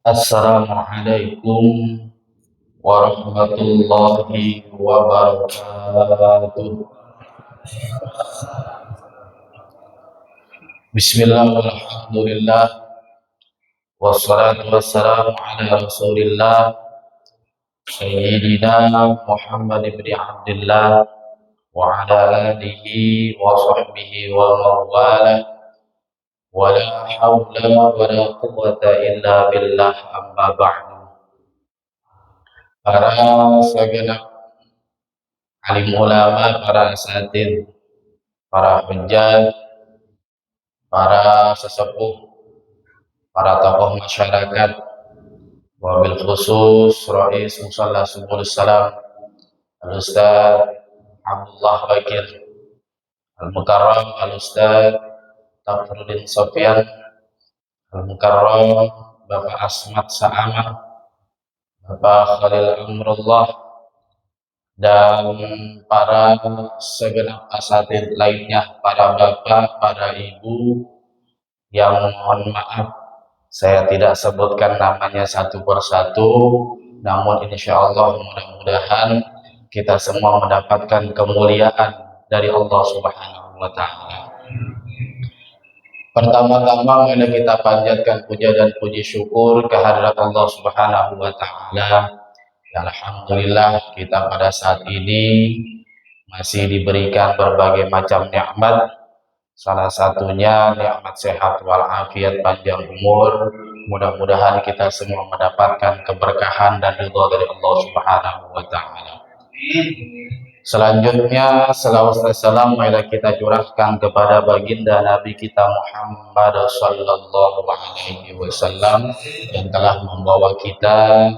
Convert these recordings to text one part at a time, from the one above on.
Assalamualaikum warahmatullahi wabarakatuh. Bismillahirrahmanirrahim. Wassalatu wassalamu ala Rasulillah Sayyidina Muhammad ibn Abdullah wa ala alihi wa sahbihi wa mawala wa la hawla wa la quwwata illa billah amma ba'du. Para segenap alim ulama, para asatid, para hujjah, para sesepuh, para tokoh masyarakat, wabil khusus Rais Musalla Subul Salam Al-Ustaz Abdullah Bakir Al-Mukarram, Al-Ustaz Tafruddin Sofyan Al-Mukarram, Bapak Asmat Sa'amah, Bapak Khalil Amrullah, dan para segenap asatid lainnya, para bapak, para ibu yang mohon maaf saya tidak sebutkan namanya satu persatu, namun insya Allah mudah-mudahan kita semua mendapatkan kemuliaan dari Allah Subhanahu wa Ta'ala. Pertama-tama mana kita panjatkan puja dan puji syukur kehadirat Allah Subhanahu wa Ta'ala. Alhamdulillah kita pada saat ini masih diberikan berbagai macam nikmat. Salah satunya nikmat sehat walafiat, panjang umur. Mudah-mudahan kita semua mendapatkan keberkahan dan ridha dari Allah Subhanahu wa Ta'ala. Selanjutnya selawat dan salam marilah kita curahkan kepada baginda Nabi kita Muhammad sallallahu alaihi wasallam yang telah membawa kita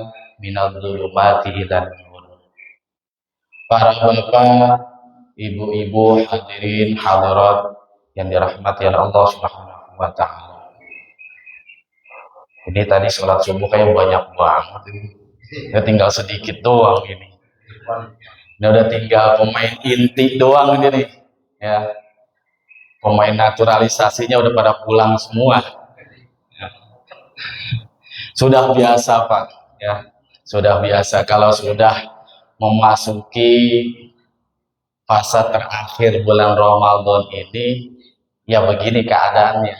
minal dzulumati ilan nur. Para bapak, ibu-ibu, hadirin hadirat yang dirahmati oleh Allah Subhanahu wa Ta'ala. Ini tadi sholat subuh kayak banyak banget ini. Ya tinggal sedikit doang ini. Ini udah tinggal pemain inti doang ini nih. Ya. Pemain naturalisasinya udah pada pulang semua. Ya. Sudah biasa, Pak. Ya. Sudah biasa kalau sudah memasuki fase terakhir bulan Ramadan ini, ya begini keadaannya.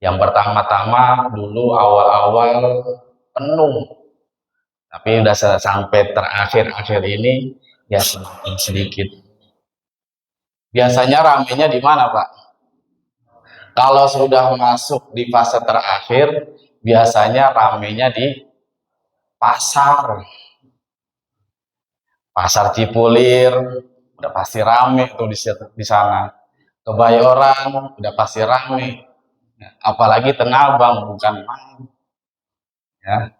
Yang pertama-tama dulu awal-awal penuh, tapi udah sampai terakhir-akhir ini ya semakin sedikit. Biasanya ramenya di mana, Pak? Kalau sudah masuk di fase terakhir, biasanya ramenya di pasar. Pasar Cipulir udah pasti rame tuh di sana. Kebayoran udah pasti rame. Apalagi Tanah Abang bukan main. Ya.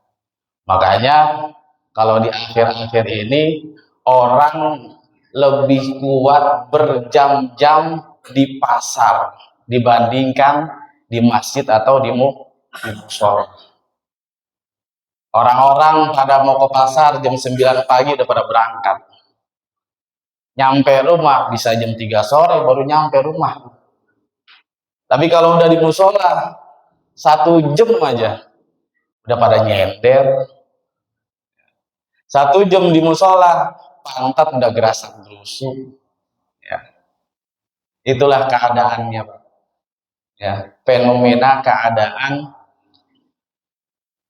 Makanya kalau di akhir-akhir ini orang lebih kuat berjam-jam di pasar dibandingkan di masjid atau di musola. Orang-orang pada mau ke pasar jam 9 pagi udah pada berangkat. Nyampe rumah bisa jam 3 sore baru nyampe rumah. Tapi kalau udah di musola 1 jam aja udah pada nyender. 1 jam di musola pantat udah gerasak gerusuk. Ya. Itulah keadaannya, Pak. Ya, fenomena keadaan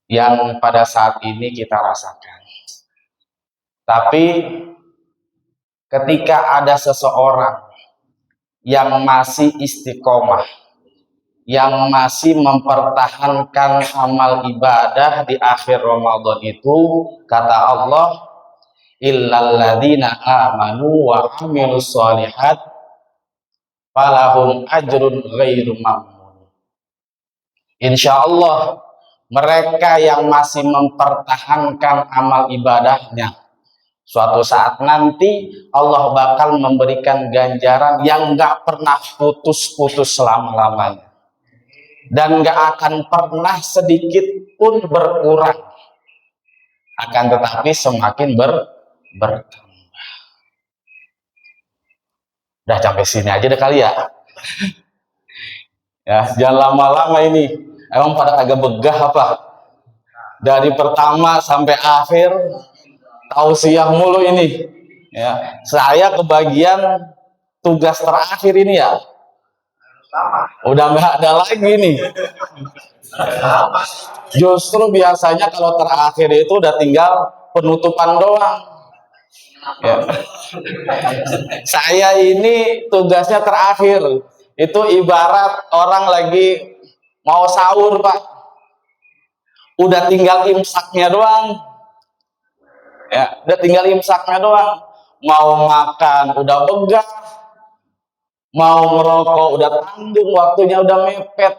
yang pada saat ini kita rasakan. Tapi ketika ada seseorang yang masih istiqomah, yang masih mempertahankan amal ibadah di akhir Ramadan itu, kata Allah, illalladzina amanu wa amilus sholihat falahum ajrun ghairu mamnun. Insya Allah mereka yang masih mempertahankan amal ibadahnya, suatu saat nanti Allah bakal memberikan ganjaran yang gak pernah putus-putus selama-lamanya. Dan gak akan pernah sedikit pun berkurang. Akan tetapi semakin bertambah. Udah sampai sini aja deh kali ya. Ya, jangan lama-lama ini. Emang pada agak begah apa? Dari pertama sampai akhir tausiah mulu ini. Ya, saya kebagian tugas terakhir ini ya. Udah nggak ada lagi nih. Justru biasanya kalau terakhir itu udah tinggal penutupan doang. Ya. Saya ini tugasnya terakhir. Itu ibarat orang lagi mau sahur, Pak. Udah tinggal imsaknya doang. Ya, udah tinggal imsaknya doang. Mau makan udah begah, mau merokok udah tanggung, waktunya udah mepet.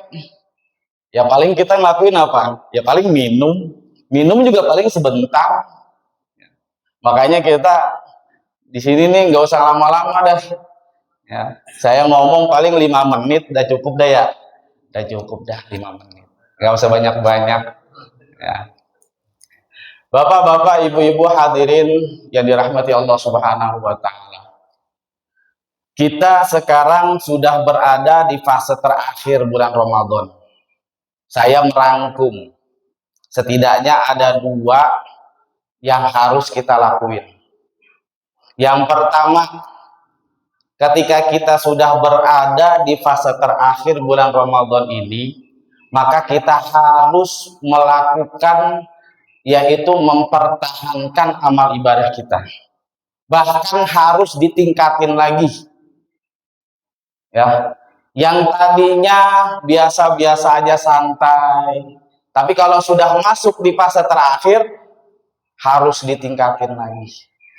Ya paling kita ngelakuin apa? Ya paling minum. Minum juga paling sebentar. Makanya kita di sini nih nggak usah lama-lama dah. Ya, saya ngomong paling 5 menit udah cukup dah ya. Udah cukup dah 5 menit. Nggak usah banyak-banyak. Ya. Bapak-bapak, ibu-ibu hadirin yang dirahmati Allah Subhanahu wa taala. Kita sekarang sudah berada di fase terakhir bulan Ramadan. Saya merangkum. Setidaknya ada 2 yang harus kita lakuin. Yang pertama, ketika kita sudah berada di fase terakhir bulan Ramadan ini, maka kita harus melakukan, yaitu mempertahankan amal ibadah kita. Bahkan harus ditingkatin lagi. Ya, yang tadinya biasa-biasa aja santai, tapi kalau sudah masuk di fase terakhir harus ditingkatin lagi.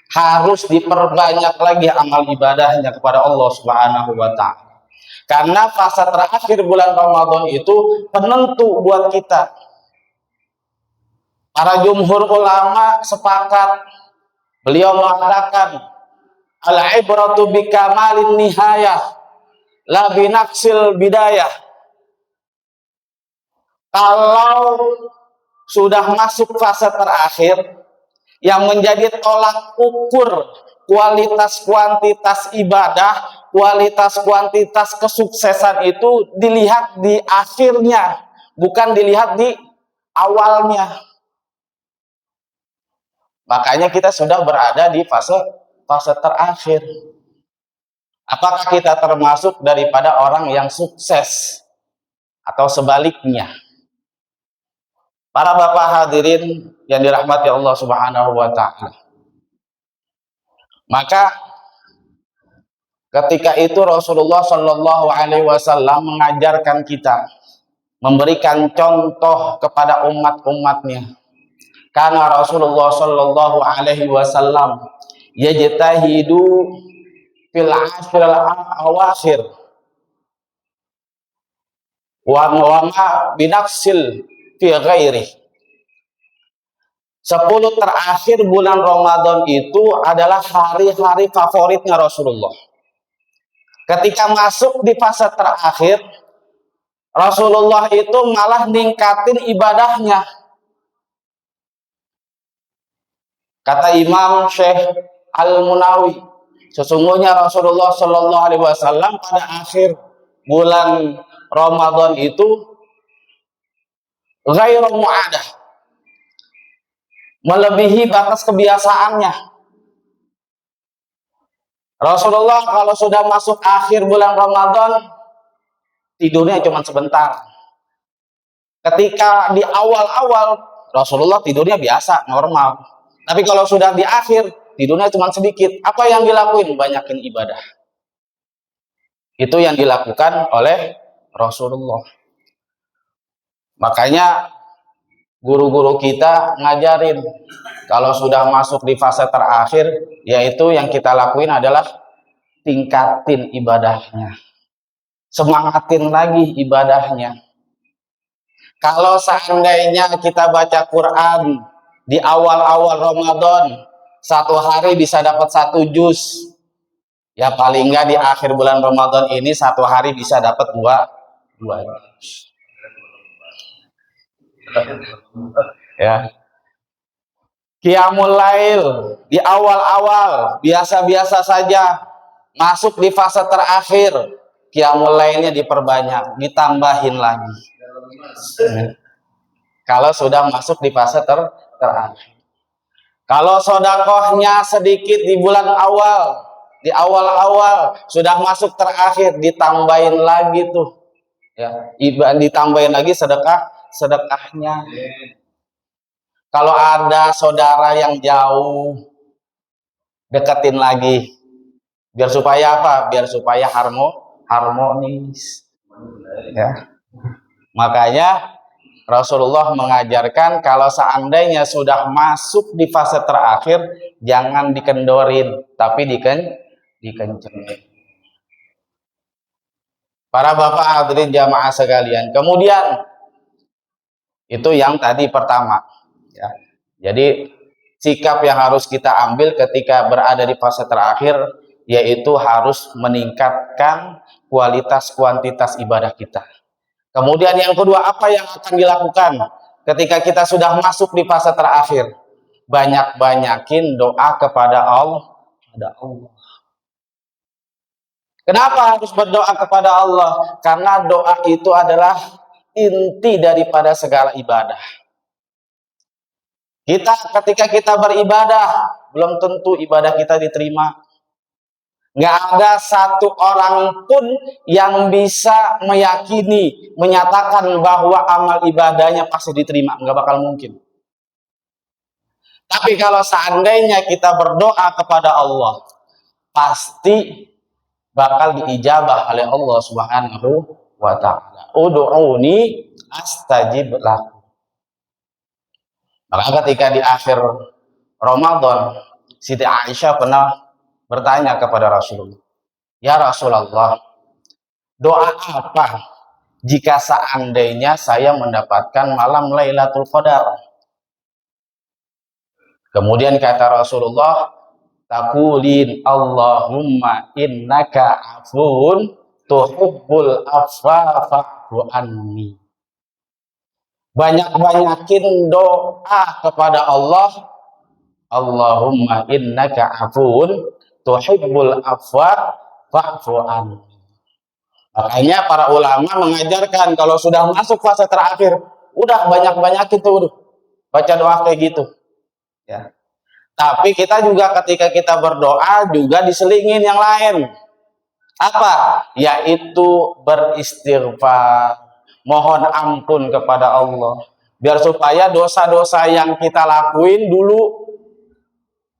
Harus diperbanyak lagi amal ibadahnya kepada Allah Subhanahu wa taala. Karena fase terakhir bulan Ramadan itu penentu buat kita. Para jumhur ulama sepakat, beliau mengatakan al-ibratu bikamalin nihayah la binaksil bidayah. Kalau sudah masuk fase terakhir, yang menjadi tolak ukur kualitas kuantitas ibadah, kualitas kuantitas kesuksesan itu dilihat di akhirnya, bukan dilihat di awalnya. Makanya kita sudah berada di fase terakhir. Apakah kita termasuk daripada orang yang sukses atau sebaliknya? Para bapak hadirin yang dirahmati Allah Subhanahu wa taala. Maka ketika itu Rasulullah Shallallahu alaihi wasallam mengajarkan kita, memberikan contoh kepada umat-umatnya. Karena Rasulullah Shallallahu alaihi wasallam yajtahidu fil ashril awakhir wa ma binafsil fi ghairi. 10 terakhir bulan Ramadan itu adalah hari-hari favoritnya Rasulullah. Ketika masuk di fase terakhir, Rasulullah itu malah ningkatin ibadahnya. Kata Imam Syekh Al-Munawi, sesungguhnya Rasulullah Shallallahu alaihi wasallam pada akhir bulan Ramadan itu ghairu mu'adah, melebihi batas kebiasaannya. Rasulullah kalau sudah masuk akhir bulan Ramadan, tidurnya cuma sebentar. Ketika di awal-awal, Rasulullah tidurnya biasa, normal. Tapi kalau sudah di akhir, tidurnya cuma sedikit. Apa yang dilakuin? Banyakin ibadah. Itu yang dilakukan oleh Rasulullah. Makanya guru-guru kita ngajarin, kalau sudah masuk di fase terakhir, yaitu yang kita lakuin adalah tingkatin ibadahnya, semangatin lagi ibadahnya. Kalau seandainya kita baca Quran di awal-awal Ramadan, 1 hari bisa dapat 1 juz, ya paling nggak di akhir bulan Ramadan ini 1 hari bisa dapat 2 juz. Ya, Qiyamul Lail di awal-awal biasa-biasa saja, masuk di fase terakhir, Qiyamul Lailnya diperbanyak, ditambahin lagi. kalau sudah masuk di fase terakhir. Kalau sodakohnya sedikit di bulan awal, di awal-awal sudah masuk terakhir, ditambahin lagi tuh, ya, ditambahin lagi sedekahnya. Kalau ada saudara yang jauh, deketin lagi, biar supaya apa? Biar supaya harmonis. Ya. Makanya Rasulullah mengajarkan kalau seandainya sudah masuk di fase terakhir, jangan dikendorin, tapi dikencengin. Para bapak hadirin jamaah sekalian. Kemudian itu yang tadi pertama. Ya. Jadi sikap yang harus kita ambil ketika berada di fase terakhir, yaitu harus meningkatkan kualitas kuantitas ibadah kita. Kemudian yang kedua, apa yang akan dilakukan ketika kita sudah masuk di fase terakhir? Banyak-banyakin doa kepada Allah. Kenapa harus berdoa kepada Allah? Karena doa itu adalah inti daripada segala ibadah. Ketika kita beribadah, belum tentu ibadah kita diterima. Nggak ada satu orang pun yang bisa meyakini, menyatakan bahwa amal ibadahnya pasti diterima. Nggak bakal mungkin. Tapi kalau seandainya kita berdoa kepada Allah, pasti bakal diijabah oleh Allah Subhanahu wa ta'ala. Ud'uni astajib lakum. Maka ketika di akhir Ramadan, Siti Aisyah pernah bertanya kepada Rasulullah, "Ya Rasulullah, doa apa jika seandainya saya mendapatkan malam Lailatul Qadar?" Kemudian kata Rasulullah, "Taqulin Allahumma innaka afun tuhibbul afwa fa'fu anni." Banyak-banyakin doa kepada Allah, Allahumma innaka afun tuhibbul afwa fa'fu anni. Makanya para ulama mengajarkan kalau sudah masuk fase terakhir, udah banyak-banyakin tuh baca doa kayak gitu. Ya. Tapi kita juga ketika kita berdoa juga diselingin yang lain. Apa? Yaitu beristighfar, mohon ampun kepada Allah. Biar supaya dosa-dosa yang kita lakuin dulu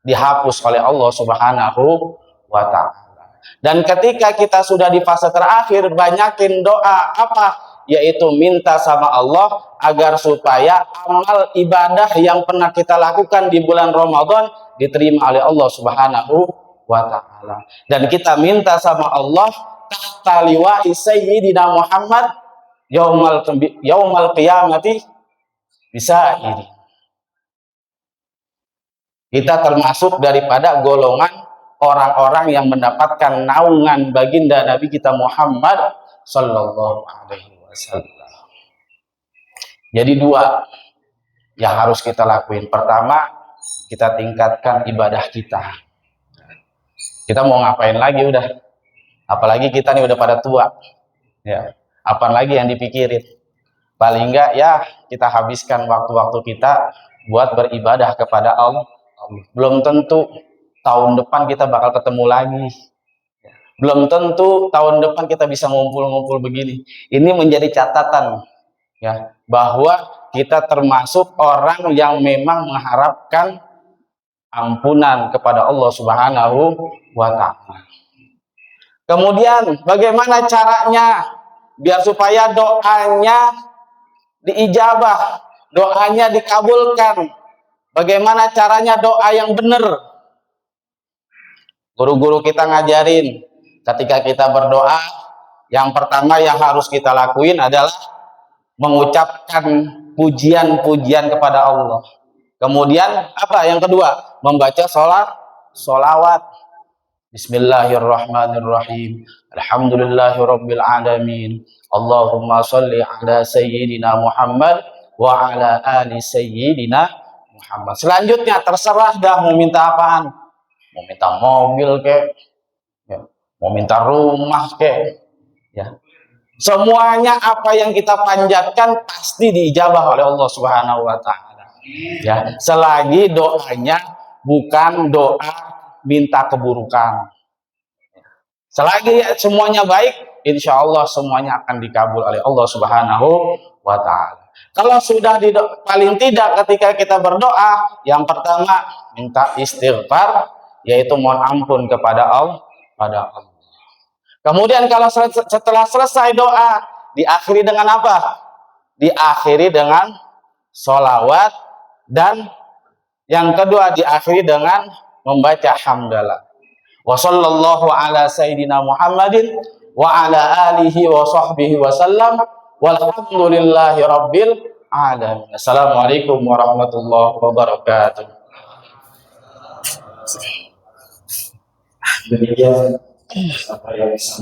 dihapus oleh Allah Subhanahu wa ta'ala. Dan ketika kita sudah di fase terakhir, banyakin doa apa? Yaitu minta sama Allah agar supaya amal ibadah yang pernah kita lakukan di bulan Ramadan diterima oleh Allah Subhanahu wa ta'ala. Dan kita minta sama Allah tahta liwa'i sayyidina Muhammad yaumal qiyamati bisa ini. Kita termasuk daripada golongan orang-orang yang mendapatkan naungan baginda Nabi kita Muhammad sallallahu alaihi wasallam. Jadi dua yang harus kita lakuin. Pertama, kita tingkatkan ibadah kita. Kita mau ngapain lagi udah? Apalagi kita nih udah pada tua. Ya, apalagi yang dipikirin? Paling enggak ya kita habiskan waktu-waktu kita buat beribadah kepada Allah. Belum tentu tahun depan kita bakal ketemu lagi. Belum tentu tahun depan kita bisa ngumpul-ngumpul begini. Ini menjadi catatan ya bahwa kita termasuk orang yang memang mengharapkan ampunan kepada Allah Subhanahu wa ta'ala. Kemudian bagaimana caranya biar supaya doanya diijabah, doanya dikabulkan? Bagaimana caranya doa yang benar? Guru-guru kita ngajarin ketika kita berdoa, yang pertama yang harus kita lakuin adalah mengucapkan pujian-pujian kepada Allah. Kemudian apa yang kedua? Membaca sholawat. Bismillahirrahmanirrahim. Alhamdulillahirabbil alamin. Allahumma sholli ala sayyidina Muhammad wa ala ali sayyidina Muhammad. Selanjutnya terserah dah mau minta apaan. Mau minta mobil kek, ya. Mau minta rumah kek, ya. Semuanya apa yang kita panjatkan pasti diijabah oleh Allah Subhanahu wa taala. Ya, selagi doanya bukan doa minta keburukan. Selagi semuanya baik, insya Allah semuanya akan dikabul oleh Allah Subhanahu wa taala. Kalau sudah paling tidak ketika kita berdoa, yang pertama minta istighfar, yaitu mohon ampun kepada Allah. Kemudian kalau setelah selesai doa, diakhiri dengan apa? Diakhiri dengan sholawat, dan yang kedua diakhiri dengan membaca hamdalah. Wa sallallahu ala sayyidina Muhammadin wa ala alihi wa sahbihi wa sallam walhamdulillahi rabbil alamin. Assalamualaikum warahmatullahi wabarakatuh. Demikian apa yang bisa